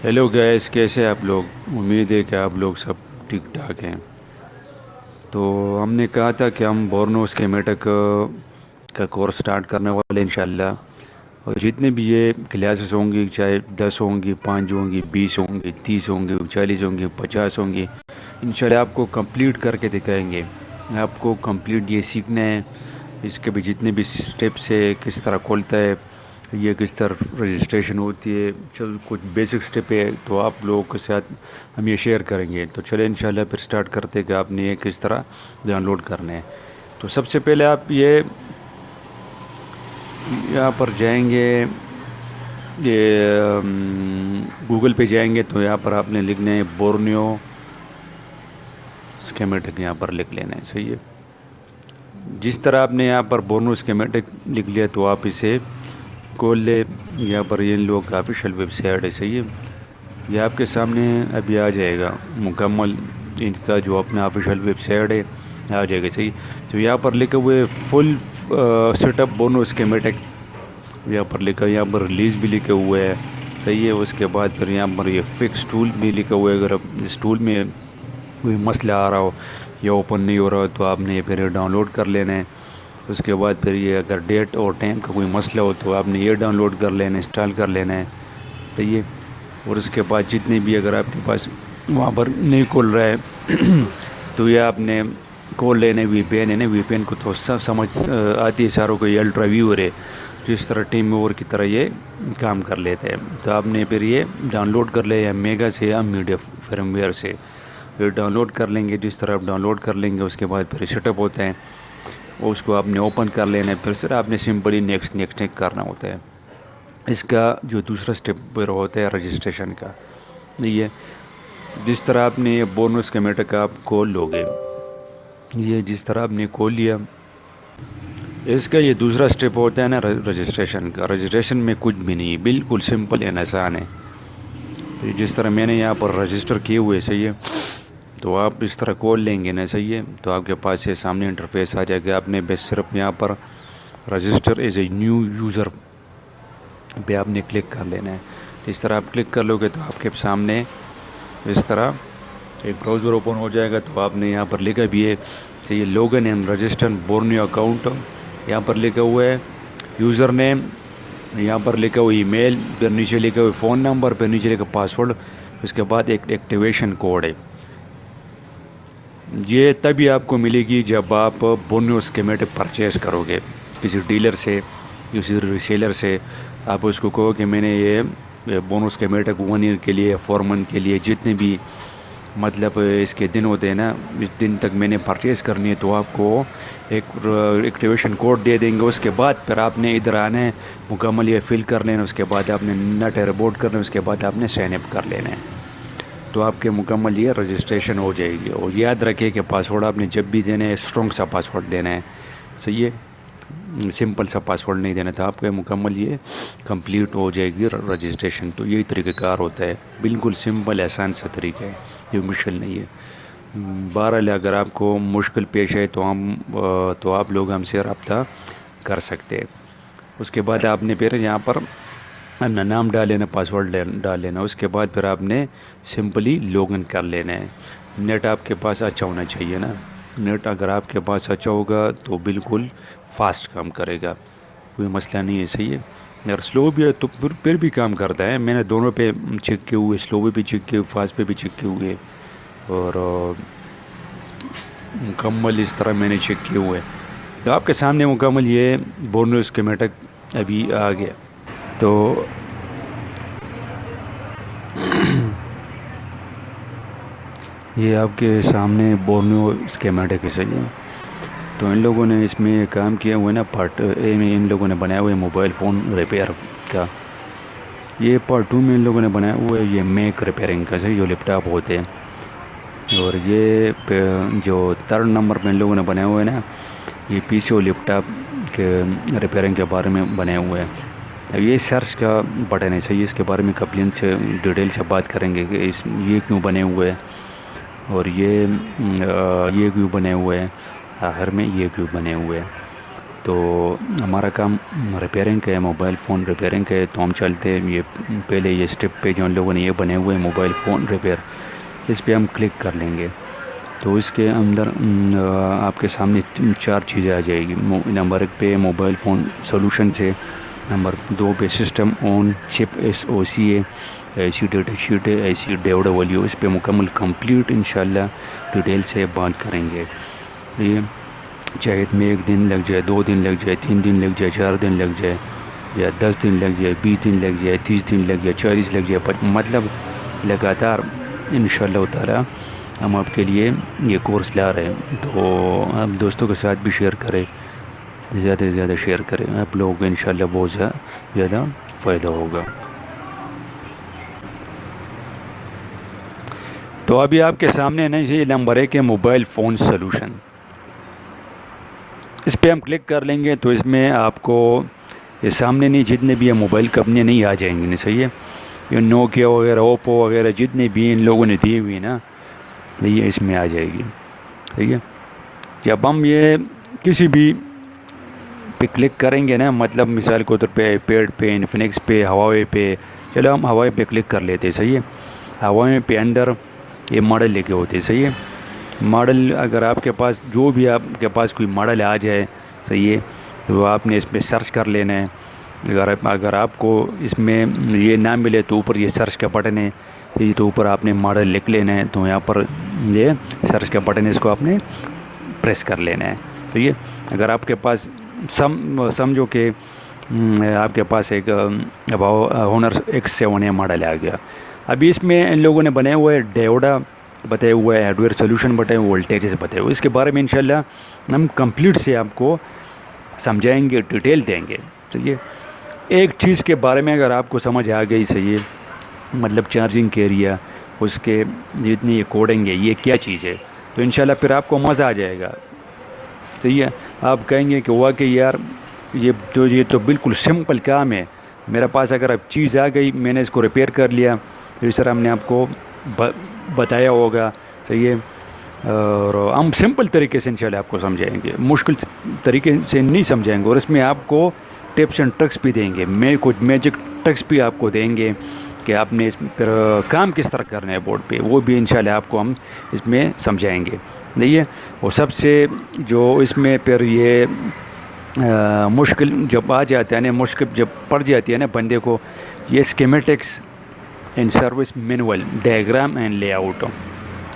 Hello gas, کیسے ہیں آپ لوگ؟ امید ہے کہ آپ لوگ سب ٹھیک ٹھاک ہیں۔ تو ہم نے کہا تھا کہ ہم بورنو اسکیمیٹک کا کورس سٹارٹ کرنے والے انشاءاللہ، اور جتنے بھی یہ کلاسز ہوں گی، چاہے 10 ہوں گی، 5 ہوں گی، 20 ہوں گی، 30 ہوں گی، 40 ہوں گی، 50 ہوں گی، انشاءاللہ آپ کو کمپلیٹ کر کے دکھائیں گے۔ آپ کو کمپلیٹ یہ سیکھنا ہے، اس کے بھی جتنے بھی سٹیپس ہے، کس طرح کھولتا ہے، یہ کس طرح رجسٹریشن ہوتی ہے، چل کچھ بیسک سٹیپ ہے تو آپ لوگوں کے ساتھ ہم یہ شیئر کریں گے۔ تو چلیں انشاءاللہ پھر سٹارٹ کرتے ہیں کہ آپ نے یہ کس طرح ڈاؤن لوڈ کرنا ہے۔ تو سب سے پہلے آپ یہ یہاں پر جائیں گے، یہ گوگل پہ جائیں گے تو یہاں پر آپ نے لکھنا ہے بورنیو اسکیمیٹک، یہاں پر لکھ لینا ہے، صحیح ہے۔ جس طرح آپ نے یہاں پر بورنو اسکیمیٹک لکھ لیا تو آپ اسے کھول لے۔ یہاں پر یہ لوگ کا آفیشیل ویب سائٹ ہے، صحیح ہے۔ یہ آپ کے سامنے ابھی آ جائے گا مکمل، ان کا جو اپنا آفیشیل ویب سائٹ ہے آ جائے گا، صحیح۔ تو یہاں پر لکھے ہوئے فل سیٹ اپ بورنو اسکیمیٹک، یہاں پر لکھا، یہاں پر ریلیز بھی لکھے ہوئے ہے، صحیح ہے۔ اس کے بعد پھر یہاں پر یہ فکس ٹول بھی لکھا ہوا ہے، اگر اس ٹول میں کوئی مسئلہ آ رہا ہو یا اوپن نہیں ہو رہا ہو تو آپ نے پھر ڈاؤن لوڈ کر لینا ہے۔ اس کے بعد پھر یہ اگر ڈیٹ اور ٹائم کا کوئی مسئلہ ہو تو آپ نے یہ ڈاؤن لوڈ کر لینا ہے، انسٹال کر لینا ہے، صحیح ہے۔ اور اس کے بعد جتنے بھی اگر آپ کے پاس وہاں پر نہیں کھول رہا ہے تو یہ آپ نے کھول لینا وی پی این ہے نا، وی پی این کو تو سب سمجھ آتی ہے ساروں کو، یہ الٹرا ویور ہے جس طرح ٹیم ویور کی طرح یہ کام کر لیتے ہیں۔ تو آپ نے پھر یہ ڈاؤن لوڈ کر لیا، یا میگا سے یا میڈیا فریم ویئر سے پھر ڈاؤن لوڈ کر لیں گے۔ جس طرح آپ ڈاؤن لوڈ کر لیں گے اس کے بعد پھر سیٹ اپ ہوتا ہے، اس کو آپ نے اوپن کر لینا ہے، پھر آپ نے سمپلی نیکسٹ کرنا ہوتا ہے۔ اس کا جو دوسرا سٹیپ پھر ہوتا ہے رجسٹریشن کا، یہ جس طرح آپ نے یہ بورنو اسکیمیٹک آپ کھول لو گے، یہ جس طرح آپ نے کھول لیا، اس کا یہ دوسرا سٹیپ ہوتا ہے نا رجسٹریشن کا۔ رجسٹریشن میں کچھ بھی نہیں، بالکل سمپل اینڈ آسان ہے۔ تو جس طرح میں نے یہاں پر رجسٹر کیے ہوئے، صحیح ہے، تو آپ اس طرح کھول لیں گے نا، صحیح ہے۔ تو آپ کے پاس یہ سامنے انٹرفیس آ جائے گا، آپ نے بس صرف یہاں پر register as a new user پہ آپ نے کلک کر لینا ہے۔ اس طرح آپ کلک کر لو گے تو آپ کے سامنے اس طرح ایک براؤزر اوپن ہو جائے گا۔ تو آپ نے یہاں پر لکھا بھی ہے، یہ لوگن اینڈ رجسٹر بورنیو اکاؤنٹ، یہاں پر لکھا ہوا ہے یوزر نیم، یہاں پر لکھا ہوا ای میل، پھر نیچے لکھا ہوا فون نمبر، پھر نیچے لکھا پاسورڈ، اس کے بعد ایک ایکٹیویشن کوڈ ہے۔ یہ تبھی آپ کو ملے گی جب آپ بورنیو اسکیمیٹک پرچیز کرو گے کسی ڈیلر سے، کسی ریسیلر سے۔ آپ اس کو کہو کہ میں نے یہ بورنیو اسکیمیٹک 1 ایئر کے لیے، 4 منتھ کے لیے، جتنے بھی مطلب اس کے دن ہوتے ہیں نا، اس دن تک میں نے پرچیز کرنی ہے، تو آپ کو ایک ایکٹیویشن کوڈ دے دیں گے۔ اس کے بعد پھر آپ نے ادھر آنا ہے، مکمل یہ فل کر لینا، اس کے بعد آپ نے نیٹ رپورٹ کرنا ہے، اس کے بعد آپ نے سائن اپ کر لینا ہے، تو آپ کے مکمل یہ رجسٹریشن ہو جائے گی۔ اور یاد رکھیں کہ پاسورڈ آپ نے جب بھی دینا ہے اسٹرانگ سا پاسورڈ دینا ہے، صحیح ہے، سمپل سا پاسورڈ نہیں دینا تھا۔ آپ کا مکمل یہ کمپلیٹ ہو جائے گی رجسٹریشن۔ تو یہی طریقہ کار ہوتا ہے، بالکل سمپل آسان سا طریقہ ہے، یہ مشکل نہیں ہے۔ بہرحال اگر آپ کو مشکل پیش ہے تو آپ لوگ ہم سے رابطہ کر سکتے ہیں۔ اس کے بعد آپ نے پھر یہاں پر اپنا نام ڈال لینا، پاسورڈ ڈال لینا، اس کے بعد پھر آپ نے سمپلی لاگ ان کر لینا ہے۔ نیٹ آپ کے پاس اچھا ہونا چاہیے نا، نیٹ اگر آپ کے پاس اچھا ہوگا تو بالکل فاسٹ کام کرے گا، کوئی مسئلہ نہیں ہے، صحیح ہے۔ اگر سلو بھی ہے تو پھر بھی کام کرتا ہے۔ میں نے دونوں پہ چیک کیے ہوئے، سلو پہ بھی چیک کیے ہوئے، فاسٹ پہ بھی چیک کیے ہوئے، اور مکمل اس طرح میں نے چیک کیے ہوئے۔ تو آپ کے سامنے مکمل یہ بورنیو اسکیمیٹک ابھی آ گیا۔ تو یہ آپ کے سامنے بورنیو اسکیمیٹک ہے، صحیح ہے۔ تو ان لوگوں نے اس میں کام کیا ہوا ہے نا، پارٹ اے میں ان لوگوں نے بنایا ہوا ہے موبائل فون ریپیئر کا، یہ پارٹ 2 میں ان لوگوں نے بنایا ہوا ہے یہ میک ریپیئرنگ کا، صحیح، جو لیپ ٹاپ ہوتے ہیں۔ اور یہ جو 3rd نمبر پہ ان لوگوں نے بنایا ہوا ہے نا، یہ پی سی او لیپ ٹاپ کے ریپیئرنگ کے بارے میں بنے ہوئے ہیں۔ یہ سرچ کا بٹن ہے، صحیح، اس کے بارے میں کپلین سے ڈیٹیل سے بات کریں گے کہ یہ کیوں بنے ہوئے ہیں، اور یہ کیوں بنے ہوئے ہیں، آخر میں یہ کیوں بنے ہوئے ہیں۔ تو ہمارا کام ریپیئرنگ کا ہے، موبائل فون ریپیئرنگ کا ہے، تو ہم چلتے ہیں یہ پہلے یہ اسٹیپ پہ جو ان لوگوں نے یہ بنے ہوئے ہیں موبائل فون ریپیئر، اس پہ ہم کلک کر لیں گے تو اس کے اندر آپ کے سامنے 4 چیزیں آ جائے گی۔ نمبر 1 پہ موبائل فون سولوشن سے، نمبر 2 پہ سسٹم آن چپ SOC ہے، ایسی ڈیٹا شیٹ ہے، ایسی ڈیوڈبلیو، اس پہ مکمل کمپلیٹ انشاءاللہ ڈیٹیل سے بات کریں گے۔ یہ چاہے اس میں 1 دن لگ جائے، 2 دن لگ جائے، 3 دن لگ جائے، 4 دن لگ جائے، یا 10 دن لگ جائے، 20 دن لگ جائے، 30 دن لگ جائے، 40 لگ جائے، مطلب لگاتار انشاءاللہ تعالی ہم آپ کے لیے یہ کورس لا رہے ہیں۔ تو آپ دوستوں کے ساتھ بھی شیئر کریں، زیادہ سے زیادہ شیئر کریں، آپ لوگوں کو انشاءاللہ بہت زیادہ فائدہ ہوگا۔ تو ابھی آپ کے سامنے نا یہ نمبر 1 ہے موبائل فون سولوشن، اس پہ ہم کلک کر لیں گے تو اس میں آپ کو یہ سامنے نہیں جتنے بھی یہ موبائل کمپنیاں نہیں آ جائیں گی، نہیں صحیح ہے، یہ نوکیا وغیرہ، اوپو وغیرہ جتنے بھی ان لوگوں نے دی ہوئی نا یہ اس میں آ جائے گی، ٹھیک ہے۔ جب ہم یہ کسی بھی پہ کلک کریں گے نا، مطلب مثال کے طور پہ پیڈ پہ، انفینکس پہ، ہواوے پہ، چلو ہم ہواوے پہ کلک کر لیتے ہیں، صحیح ہے۔ ہواوے پہ اندر یہ ماڈل لکھے ہوتے ہیں، صحیح ہے۔ ماڈل اگر آپ کے پاس جو بھی آپ کے پاس کوئی ماڈل آ جائے، صحیح ہے، تو آپ نے اس پہ سرچ کر لینا ہے۔ اگر آپ کو اس میں یہ نہ ملے تو اوپر یہ سرچ کا بٹن ہے، تو اوپر آپ نے ماڈل لکھ لینا ہے، تو یہاں پر یہ سرچ کا بٹن ہے، اس کو آپ نے پریس کر لینا ہے۔ تو یہ اگر آپ کے پاس سمجھو کہ آپ کے پاس ایک ہونر X7 ماڈل آ گیا، ابھی اس میں ان لوگوں نے بنائے ہوئے ڈیوڈا بتایا ہوا ہے، ہارڈ ویئر سولوشن بتائے ہوئے، وولٹیجز بتائے ہوئے، اس کے بارے میں انشاءاللہ ہم کمپلیٹ سے آپ کو سمجھائیں گے، ڈیٹیل دیں گے۔ تو یہ ایک چیز کے بارے میں اگر آپ کو سمجھ آ گئی، صحیح ہے، مطلب چارجنگ کے ایریا، اس کے جتنی یہ کوڈنگ ہے، یہ کیا چیز ہے، تو انشاءاللہ پھر آپ کو مزہ آ جائے گا، صحیح ہے۔ آپ کہیں گے کہ واقعی یار یہ تو بالکل سمپل کام ہے، میرے پاس اگر اب چیز آ گئی، میں نے اس کو ریپیئر کر لیا، تو اس طرح ہم نے آپ کو بتایا ہوگا، صحیح ہے۔ اور ہم سمپل طریقے سے انشاءاللہ آپ کو سمجھائیں گے، مشکل طریقے سے نہیں سمجھائیں گے، اور اس میں آپ کو ٹپس اینڈ ٹرکس بھی دیں گے، کچھ میجک ٹرکس بھی آپ کو دیں گے کہ آپ نے اس پر کام کس طرح کرنا ہے بورڈ پہ، وہ بھی انشاءاللہ آپ کو ہم اس میں سمجھائیں گے، نہیں ہے۔ اور سب سے جو اس میں پھر یہ مشکل جب آ جاتا ہے نا، مشکل جب پڑ جاتی ہے نا بندے کو، یہ schematics and service manual, diagram and layout,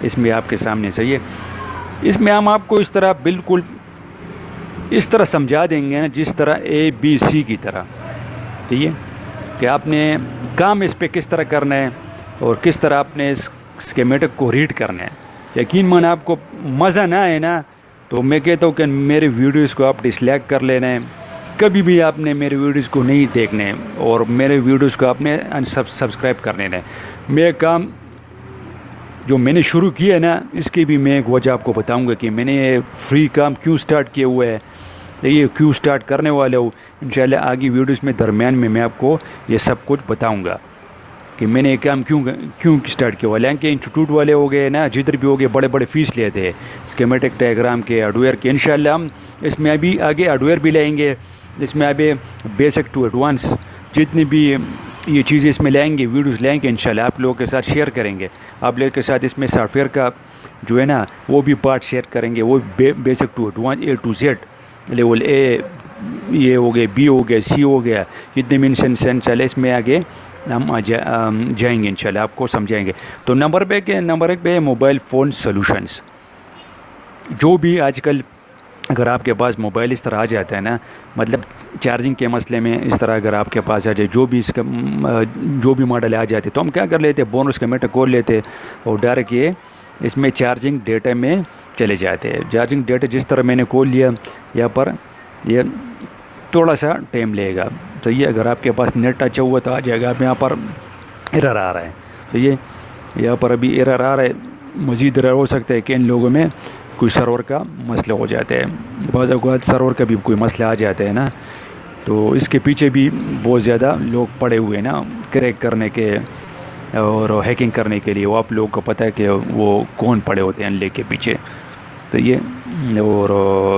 اس میں آپ کے سامنے، صحیح ہے۔ اس میں ہم آپ کو اس طرح بالکل اس طرح سمجھا دیں گے نا، جس طرح ABC کی طرح، ٹھیک ہے، کہ آپ نے کام اس پہ کس طرح کرنا ہے اور کس طرح آپ نے اس اسکیمیٹک کو ریڈ کرنا ہے۔ یقین مانا آپ کو مزہ نہ آئے نا، تو میں کہتا ہوں کہ میرے ویڈیوز کو آپ ڈس لائک کر لینا ہے، کبھی بھی آپ نے میرے ویڈیوز کو نہیں دیکھنا ہے، اور میرے ویڈیوز کو آپ نے سبسکرائب کر لینا ہے۔ میرا کام جو میں نے شروع کیا ہے نا، اس کی بھی میں ایک وجہ آپ کو بتاؤں گا کہ میں نے یہ فری کام کیوں سٹارٹ کیا ہوا ہے، یہ کیوں سٹارٹ کرنے والا ہوں۔ انشاءاللہ آگے ویڈیوز میں درمیان میں آپ کو یہ سب کچھ بتاؤں گا کہ میں نے یہ کام کیوں سٹارٹ کیا ہوا ہے۔ حالانکہ انسٹیٹیوٹ والے ہو گئے نا، جدھر بھی ہو گئے، بڑے بڑے فیس لیتے ہیں اسکیمیٹک ڈائیگرام کے، ہارڈ ویئر کے۔ انشاءاللہ ہم اس میں ابھی آگے ہارڈ ویئر بھی لائیں گے، اس میں ابھی بیسک ٹو ایڈوانس جتنی بھی یہ چیزیں اس میں لائیں گے، ویڈیوز لائیں گے، انشاءاللہ آپ لوگوں کے ساتھ شیئر کریں گے۔ آپ لوگوں کے ساتھ اس میں سافٹ ویئر کا جو ہے نا وہ بھی پارٹ شیئر کریں گے، وہ basic to advance A to Z، level A یہ ہو گیا، B ہو گیا، C ہو گیا، جتنے بھی انسینشل ہے اس میں آگے ہم جائیں گے، انشاءاللہ آپ کو سمجھائیں گے۔ تو نمبر 1 پہ موبائل فون سولوشنز، جو بھی آج کل اگر آپ کے پاس موبائل اس طرح آ جاتا ہے نا، مطلب چارجنگ کے مسئلے میں اس طرح اگر آپ کے پاس آ جائے، جو بھی ماڈل آ جاتے، تو ہم کیا کر لیتے، بونس کمیٹر کھول لیتے اور ڈائریکٹ یہ اس میں چارجنگ ڈیٹا میں چلے جاتے ہیں۔ چارجنگ ڈیٹا جس طرح میں نے کھول لیا، یہاں پر یہ تھوڑا سا ٹائم لے گا، صحیح ہے۔ اگر آپ کے پاس نیٹ اچھا ہوا تو آ جائے گا۔ اب یہاں پر ایرر آ رہا ہے، تو یہاں پر ابھی ایرر آ رہا ہے، مزید ایرر ہو سکتا ہے کہ ان لوگوں میں کوئی سرور کا مسئلہ ہو جاتا ہے، بعض اوقات سرور کا بھی کوئی مسئلہ آ جاتا ہے نا، تو اس کے پیچھے بھی بہت زیادہ لوگ پڑے ہوئے ہیں نا کریک کرنے کے اور ہیکنگ کرنے کے لیے۔ وہ آپ لوگوں کو پتہ ہے کہ وہ کون پڑے ہوتے ہیں ان لے کے پیچھے، تو یہ اور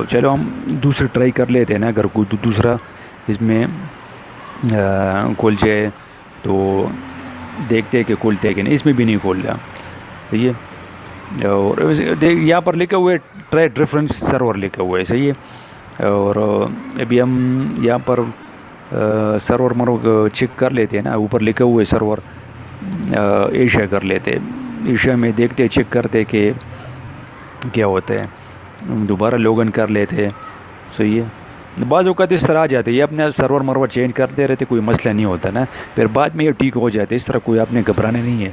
چلو ہم دوسری ٹرائی کر لیتے ہیں نا، اگر کوئی دوسرا اس میں کھول جائے تو دیکھتے ہیں کہ کھولتے ہیں کہ نہیں. اس میں بھی نہیں کھول رہا. صحیح ہے. اور یہاں پر لکھا ہوا ہے ٹرائی ریفرنس سرور لکھا ہوا ہے. صحیح ہے. اور ابھی ہم یہاں پر سرور چیک کر لیتے ہیں نا. اوپر لکھا ہوا ہے سرور ایشیا کر لیتے. ایشیا میں دیکھتے چیک کرتے کہ کیا ہوتا ہے. دوبارہ لاگن کر لیتے. صحیح ہے. بعض اوقات اس طرح آ جاتے یہ اپنے سرور چینج کرتے رہتے، کوئی مسئلہ نہیں ہوتا نا، پھر بعد میں یہ ٹھیک ہو جاتے. اس طرح کوئی آپ نے گھبرانے نہیں ہے.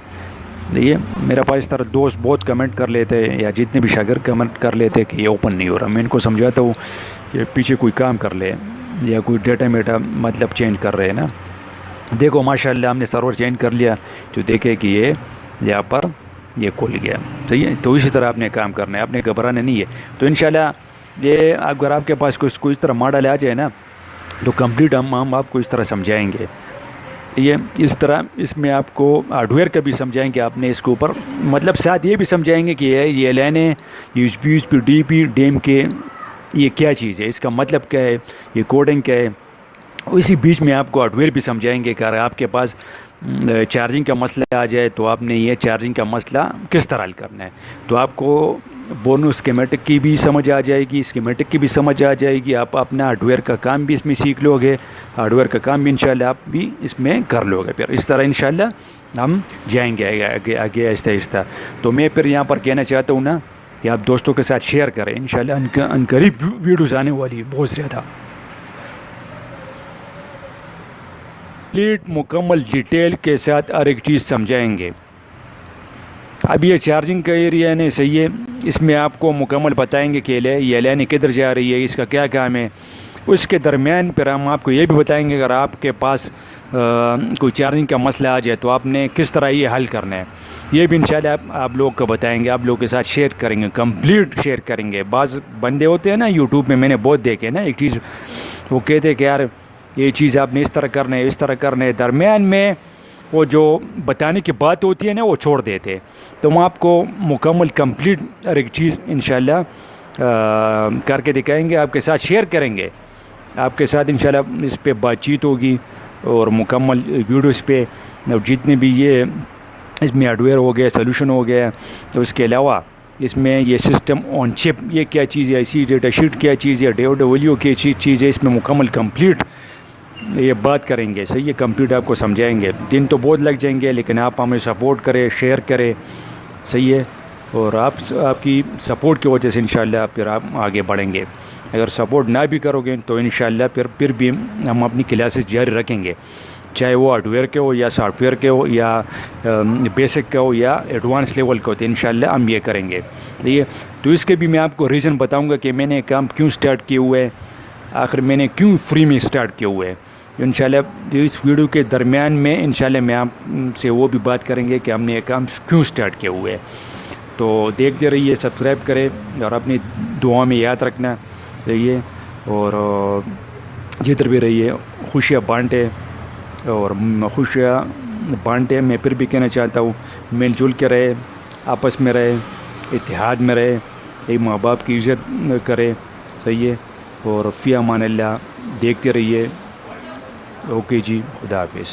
یہ میرا پاس اس طرح دوست بہت کمنٹ کر لیتے یا جتنے بھی شاگرد کمنٹ کر لیتے کہ یہ اوپن نہیں ہو رہا. میں ان کو سمجھاتا ہوں کہ پیچھے کوئی کام کر لے یا کوئی ڈیٹا میٹا مطلب چینج کر رہے ہیں نا. دیکھو ماشاءاللہ ہم نے سرور چینج کر لیا تو دیکھے کہ یہ یہاں پر یہ کھل گیا. صحیح ہے. تو اسی طرح آپ نے کام کرنا ہے، آپ نے گھبرانا نہیں ہے. تو انشاءاللہ یہ اگر آپ کے پاس کوئی اس طرح ماڈل آ جائے نا تو کمپلیٹ ہم آپ کو اس طرح سمجھائیں گے. یہ اس طرح اس میں آپ کو ہارڈ ویئر کا بھی سمجھائیں گے. آپ نے اس کے اوپر مطلب ساتھ یہ بھی سمجھائیں گے کہ یہ لائنیں U S P D P dam کے یہ کیا چیز ہے، اس کا مطلب کیا ہے، یہ کوڈنگ کیا ہے. اسی بیچ میں آپ کو ہارڈ ویئر بھی سمجھائیں گے کہ اگر آپ کے پاس چارجنگ کا مسئلہ آ جائے تو آپ نے یہ چارجنگ کا مسئلہ کس طرح حل کرنا ہے. تو آپ کو بورنو اسکیمیٹک کی بھی سمجھ آ جائے گی، اسکیمیٹک کی بھی سمجھ آ جائے گی. آپ اپنا ہارڈ ویئر کا کام بھی اس میں سیکھ لو گے، ہارڈ ویئر کا کام بھی انشاءاللہ آپ بھی اس میں کر لو گے. پھر اس طرح انشاءاللہ ہم جائیں گے آگے آہستہ آہستہ. تو میں پھر یہاں پر کہنا چاہتا ہوں نا کہ آپ دوستوں کے ساتھ شیئر کریں. انشاءاللہ ان قریب ویڈیوز آنے والی ہے بہت زیادہ. مکمل ڈیٹیل کے ساتھ ہر ایک چیز سمجھائیں گے. اب یہ چارجنگ کا ایریا نہیں صحیح ہے، اس میں آپ کو مکمل بتائیں گے کہ یہ لائن کدھر جا رہی ہے، اس کا کیا کام ہے. اس کے درمیان پھر ہم آپ کو یہ بھی بتائیں گے اگر آپ کے پاس کوئی چارجنگ کا مسئلہ آ جائے تو آپ نے کس طرح یہ حل کرنا ہے. یہ بھی انشاءاللہ آپ لوگ کو بتائیں گے، آپ لوگ کے ساتھ شیئر کریں گے، کمپلیٹ شیئر کریں گے. بعض بندے ہوتے ہیں نا یوٹیوب میں نے بہت دیکھے نا، ایک چیز وہ کہتے کہ یار یہ چیز آپ نے اس طرح کرنا ہے، اس طرح کرنا ہے، درمیان میں وہ جو بتانے کی بات ہوتی ہے نا وہ چھوڑ دیتے. تو ہم آپ کو مکمل کمپلیٹ ہر ایک چیز انشاءاللہ کر کے دکھائیں گے، آپ کے ساتھ شیئر کریں گے. آپ کے ساتھ انشاءاللہ اس پہ بات چیت ہوگی اور مکمل ویڈیوز پہ اور جتنے بھی یہ اس میں ہارڈ ویئر ہو گیا، سولوشن ہو گیا. تو اس کے علاوہ اس میں یہ سسٹم آن چپ یہ کیا چیز ہے، ایسی ڈیٹا شیٹ کیا چیز ہے، ڈبلیو کی چیز ہے، اس میں مکمل کمپلیٹ یہ بات کریں گے. صحیح ہے. کمپلیٹ آپ کو سمجھائیں گے. دن تو بہت لگ جائیں گے لیکن آپ ہمیں سپورٹ کریں، شیئر کریں. صحیح ہے. اور آپ کی سپورٹ کی وجہ سے انشاءاللہ پھر آپ آگے بڑھیں گے. اگر سپورٹ نہ بھی کرو گے تو انشاءاللہ پھر بھی ہم اپنی کلاسز جاری رکھیں گے، چاہے وہ ہارڈ ویئر کے ہو یا سافٹ ویئر کے ہو یا بیسک کا ہو یا ایڈوانس لیول کا ہو. تو انشاءاللہ ہم یہ کریں گے. ٹھیک ہے. تو اس کے بھی میں آپ کو ریزن بتاؤں گا کہ میں نے کام کیوں سٹارٹ کیے ہوئے ہے، آخر میں نے کیوں فری میں سٹارٹ کیے ہوئے ہے. انشاءاللہ اس ویڈیو کے درمیان میں انشاءاللہ میں آپ سے وہ بھی بات کریں گے کہ ہم نے یہ کام کیوں سٹارٹ کیے ہوئے ہے. تو دیکھتے رہیے، سبسکرائب کریں اور اپنی دعا میں یاد رکھنا رہیے اور جدھر بھی رہیے خوشیاں بانٹے اور خوشیاں بانٹے. میں پھر بھی کہنا چاہتا ہوں مل جل کے رہے، آپس میں رہے، اتحاد میں رہے، ایک ماں باپ کی عزت کرے. صحیح ہے. اور فی امان اللہ. دیکھتے رہیے. اوکے جی، خدا حافظ.